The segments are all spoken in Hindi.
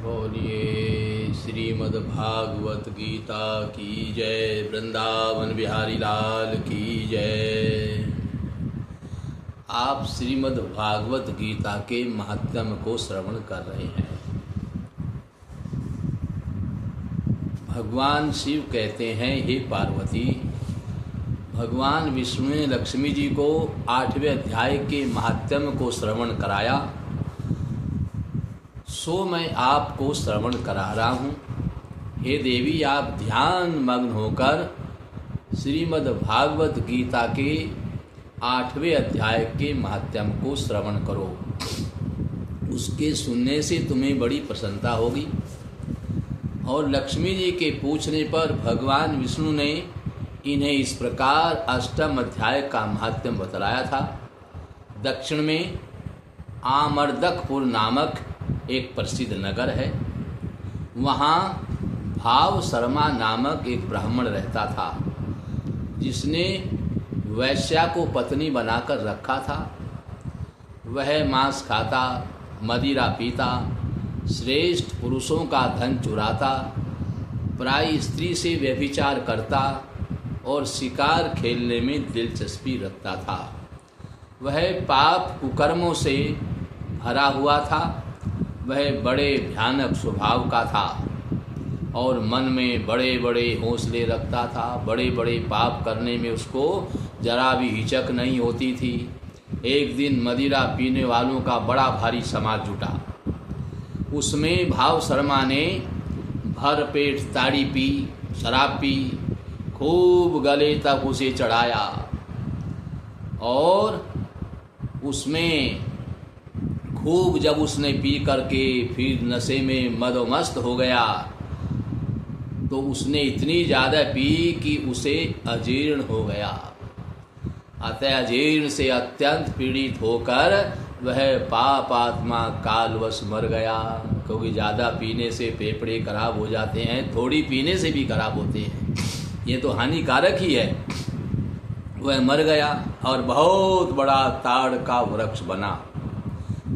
बोलिए श्रीमद् भागवत गीता की जय। वृंदावन बिहारी लाल की जय। आप श्रीमद् भागवत गीता के महात्म्य को श्रवण कर रहे हैं। भगवान शिव कहते हैं, हे पार्वती, भगवान विष्णु ने लक्ष्मी जी को 8वें अध्याय के महात्म्य को श्रवण कराया, सो मैं आपको श्रवण करा रहा हूँ। हे देवी, आप ध्यान मग्न होकर श्रीमद् भागवत गीता के 8वें अध्याय के महात्म्य को श्रवण करो। उसके सुनने से तुम्हें बड़ी प्रसन्नता होगी। और लक्ष्मी जी के पूछने पर भगवान विष्णु ने इन्हें इस प्रकार 8वें अध्याय का महात्म्य बतलाया था। दक्षिण में आमर्दकपुर नामक एक प्रसिद्ध नगर है। वहाँ भाव शर्मा नामक एक ब्राह्मण रहता था, जिसने वैश्या को पत्नी बनाकर रखा था। वह मांस खाता, मदिरा पीता, श्रेष्ठ पुरुषों का धन चुराता, पराई स्त्री से व्यभिचार करता और शिकार खेलने में दिलचस्पी रखता था। वह पाप कुकर्मों से भरा हुआ था। वह बड़े भयानक स्वभाव का था और मन में बड़े बड़े हौसले रखता था। बड़े बड़े पाप करने में उसको जरा भी हिचक नहीं होती थी। एक दिन मदिरा पीने वालों का बड़ा भारी समाज जुटा। उसमें भाव शर्मा ने भर पेट ताड़ी पी, शराब पी, खूब गले तक उसे चढ़ाया और उसमें खूब जब उसने पी करके फिर नशे में मदोमस्त हो गया तो उसने इतनी ज़्यादा पी कि उसे अजीर्ण हो गया। अतः अजीर्ण से अत्यंत पीड़ित होकर वह पाप आत्मा कालवश मर गया। क्योंकि ज़्यादा पीने से फेफड़े खराब हो जाते हैं, थोड़ी पीने से भी खराब होते हैं, ये तो हानिकारक ही है। वह मर गया और बहुत बड़ा ताड़ का वृक्ष बना।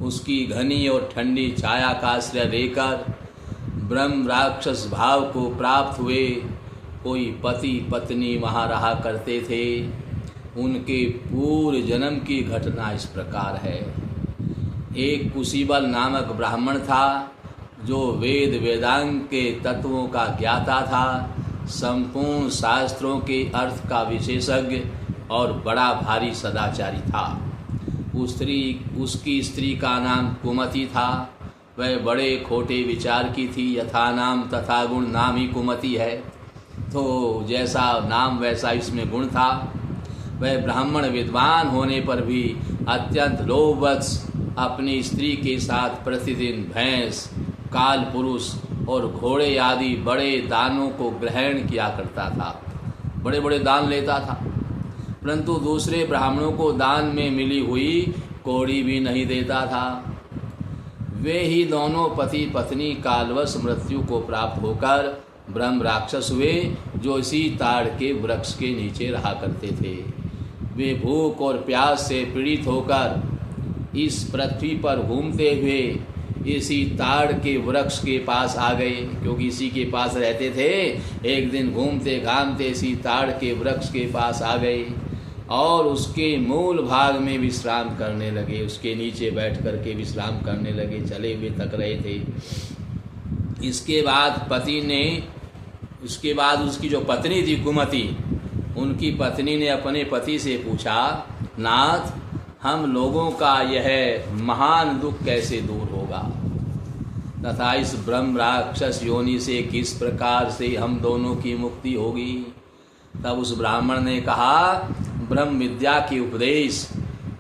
उसकी घनी और ठंडी छाया का आश्रय लेकर ब्रह्म राक्षस भाव को प्राप्त हुए कोई पति पत्नी वहाँ रहा करते थे। उनके पूर्व जन्म की घटना इस प्रकार है। एक कुशीबल नामक ब्राह्मण था, जो वेद वेदांग के तत्वों का ज्ञाता था, संपूर्ण शास्त्रों के अर्थ का विशेषज्ञ और बड़ा भारी सदाचारी था। उसकी स्त्री का नाम कुमति था। वह बड़े खोटे विचार की थी। यथा नाम तथा गुण, नाम ही कुमति है तो जैसा नाम वैसा इसमें गुण था। वह ब्राह्मण विद्वान होने पर भी अत्यंत लोभवश अपनी स्त्री के साथ प्रतिदिन भैंस, काल पुरुष और घोड़े आदि बड़े दानों को ग्रहण किया करता था। बड़े बड़े दान लेता था, परंतु दूसरे ब्राह्मणों को दान में मिली हुई कौड़ी भी नहीं देता था। वे ही दोनों पति पत्नी कालवश मृत्यु को प्राप्त होकर ब्रह्म राक्षस हुए, जो इसी ताड़ के वृक्ष के नीचे रहा करते थे। वे भूख और प्यास से पीड़ित होकर इस पृथ्वी पर घूमते हुए इसी ताड़ के वृक्ष के पास आ गए। क्योंकि इसी के पास रहते थे। एक दिन घूमते घामते इसी ताड़ के वृक्ष के पास आ गए और उसके मूल भाग में विश्राम करने लगे। उसके नीचे बैठ करके विश्राम करने लगे। चले हुए थक रहे थे। इसके बाद उसकी जो पत्नी थी कुमति, उनकी पत्नी ने अपने पति से पूछा, नाथ, हम लोगों का यह महान दुख कैसे दूर होगा तथा इस ब्रह्म राक्षस योनि से किस प्रकार से हम दोनों की मुक्ति होगी। तब उस ब्राह्मण ने कहा, ब्रह्म विद्या के उपदेश,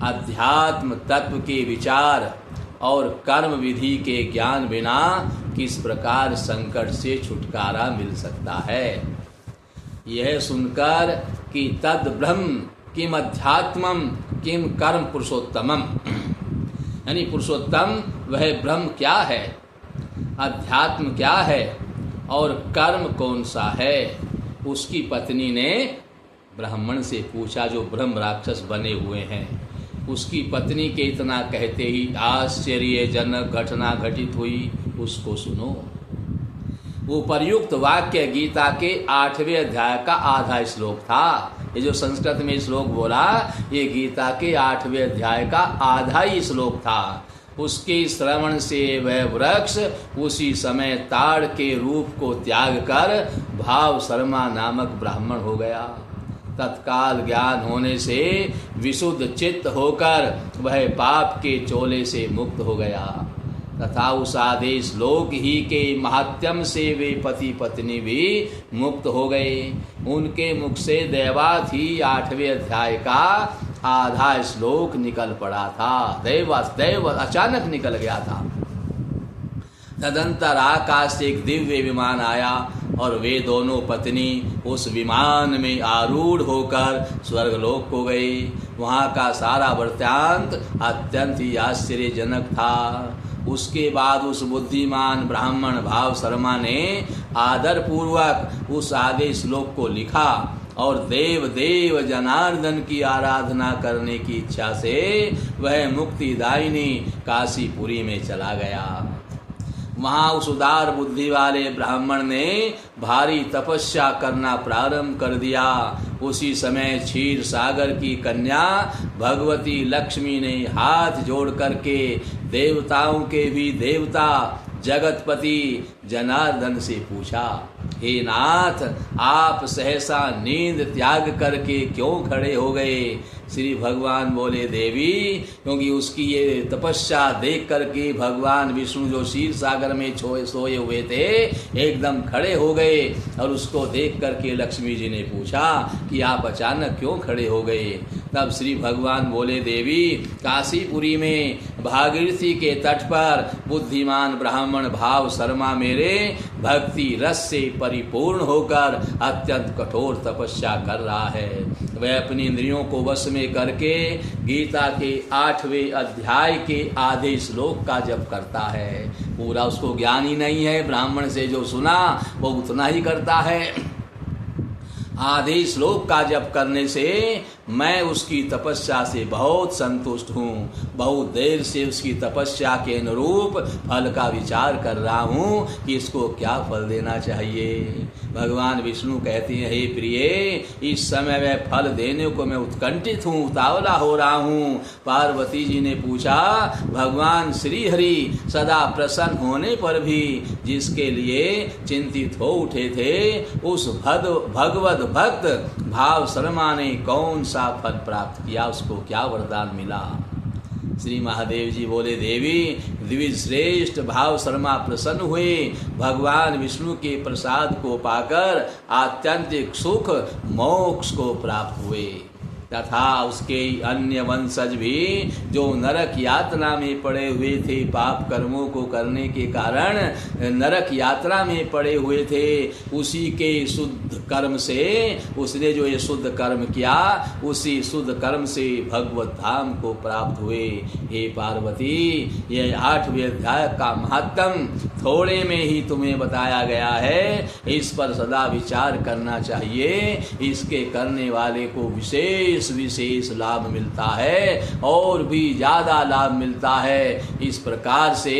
अध्यात्म तत्व के विचार और कर्म विधि के ज्ञान बिना किस प्रकार संकट से छुटकारा मिल सकता है। यह सुनकर कि तद ब्रह्म किम अध्यात्मम किम कर्म पुरुषोत्तमम, यानी पुरुषोत्तम वह ब्रह्म क्या है, अध्यात्म क्या है और कर्म कौन सा है, उसकी पत्नी ने ब्राह्मण से पूछा, जो ब्रह्म राक्षस बने हुए हैं। उसकी पत्नी के इतना कहते ही आश्चर्यजनक घटना घटित हुई। उसको सुनो। उपर्युक्त वाक्य गीता के 8वें अध्याय का आधा श्लोक था। ये जो संस्कृत में श्लोक बोला, ये गीता के 8वें अध्याय का आधा ही श्लोक था। उसके श्रवण से वह वृक्ष उसी समय ताड़ के रूप को त्याग कर भाव शर्मा नामक ब्राह्मण हो गया। तत्काल ज्ञान होने से विशुद्ध चित्त होकर वह पाप के चोले से मुक्त हो गया तथा उस आदेश लोक ही के महात्म्य से वे पति पत्नी भी मुक्त हो गए। उनके मुख से दैवात ही 8वें अध्याय का आधा श्लोक निकल पड़ा था। दैव अचानक निकल गया था। तदंतर आकाश से एक दिव्य विमान आया और वे दोनों पत्नी उस विमान में आरूढ़ होकर स्वर्गलोक को गए। वहाँ का सारा वृत्तांत अत्यंत ही आश्चर्यजनक था। उसके बाद उस बुद्धिमान ब्राह्मण भाव शर्मा ने आदर पूर्वक उस आदेश श्लोक को लिखा और देव जनार्दन की आराधना करने की इच्छा से वह मुक्तिदायिनी काशीपुरी में चला गया। वहाँ उस उदार बुद्धि वाले ब्राह्मण ने भारी तपस्या करना प्रारंभ कर दिया। उसी समय क्षीर सागर की कन्या भगवती लक्ष्मी ने हाथ जोड़ करके देवताओं के भी देवता जगतपति जनार्दन से पूछा, हे नाथ, आप सहसा नींद त्याग करके क्यों खड़े हो गए? श्री भगवान बोले, देवी, क्योंकि उसकी ये तपस्या देख करके भगवान विष्णु जो क्षीर सागर में सोए हुए थे एकदम खड़े हो गए और उसको देख करके लक्ष्मी जी ने पूछा कि आप अचानक क्यों खड़े हो गए? तब श्री भगवान बोले, देवी, काशीपुरी में भागीरथी के तट पर बुद्धिमान ब्राह्मण भाव शर्मा मेरे भक्ति रस से परिपूर्ण होकर अत्यंत कठोर तपस्या कर रहा है। वह अपनी इंद्रियों को वश में करके गीता के 8वें अध्याय के आधे श्लोक का जप करता है। पूरा उसको ज्ञान ही नहीं है। ब्राह्मण से जो सुना वो उतना ही करता है। आधे श्लोक का जप करने से मैं उसकी तपस्या से बहुत संतुष्ट हूँ। बहुत देर से उसकी तपस्या के अनुरूप फल का विचार कर रहा हूँ कि इसको क्या फल देना चाहिए। भगवान विष्णु कहते हैं, हे प्रिय, इस समय वह फल देने को मैं उत्कंठित हूँ, उतावला हो रहा हूँ। पार्वती जी ने पूछा, भगवान श्री हरि सदा प्रसन्न होने पर भी जिसके लिए चिंतित हो उठे थे, उस भगवत भक्त भाव शर्मा ने कौन सा फल प्राप्त किया, उसको क्या वरदान मिला? श्री महादेव जी बोले, देवी, द्विज श्रेष्ठ भाव शर्मा प्रसन्न हुए। भगवान विष्णु के प्रसाद को पाकर आत्यंतिक सुख मोक्ष को प्राप्त हुए तथा उसके अन्य वंशज भी जो नरक यातना में पड़े हुए थे, पाप कर्मों को करने के कारण नरक यात्रा में पड़े हुए थे, उसी के शुद्ध कर्म से उसने जो ये शुद्ध कर्म किया, उसी शुद्ध कर्म से भगवत धाम को प्राप्त हुए। हे पार्वती, ये 8वें अध्याय का महत्व थोड़े में ही तुम्हें बताया गया है। इस पर सदा विचार करना चाहिए। इसके करने वाले को विशेष लाभ मिलता है और भी ज्यादा लाभ मिलता है। इस प्रकार से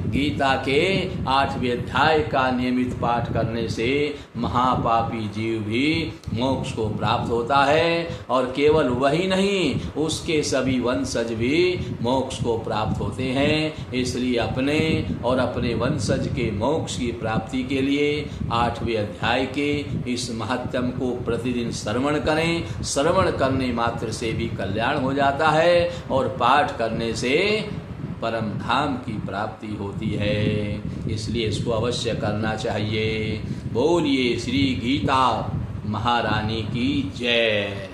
गीता के 8वें अध्याय का नियमित पाठ करने से महापापी जीव भी मोक्ष को प्राप्त होता है और केवल वही नहीं, उसके सभी वंशज भी मोक्ष को प्राप्त होते हैं। इसलिए अपने और अपने वंशज के मोक्ष की प्राप्ति के लिए 8वें अध्याय के इस महत्व को प्रतिदिन श्रवण करें। श्रवण करने मात्र से भी कल्याण हो जाता है और पाठ करने से परम धाम की प्राप्ति होती है। इसलिए इसको अवश्य करना चाहिए। बोलिए श्री गीता महारानी की जय।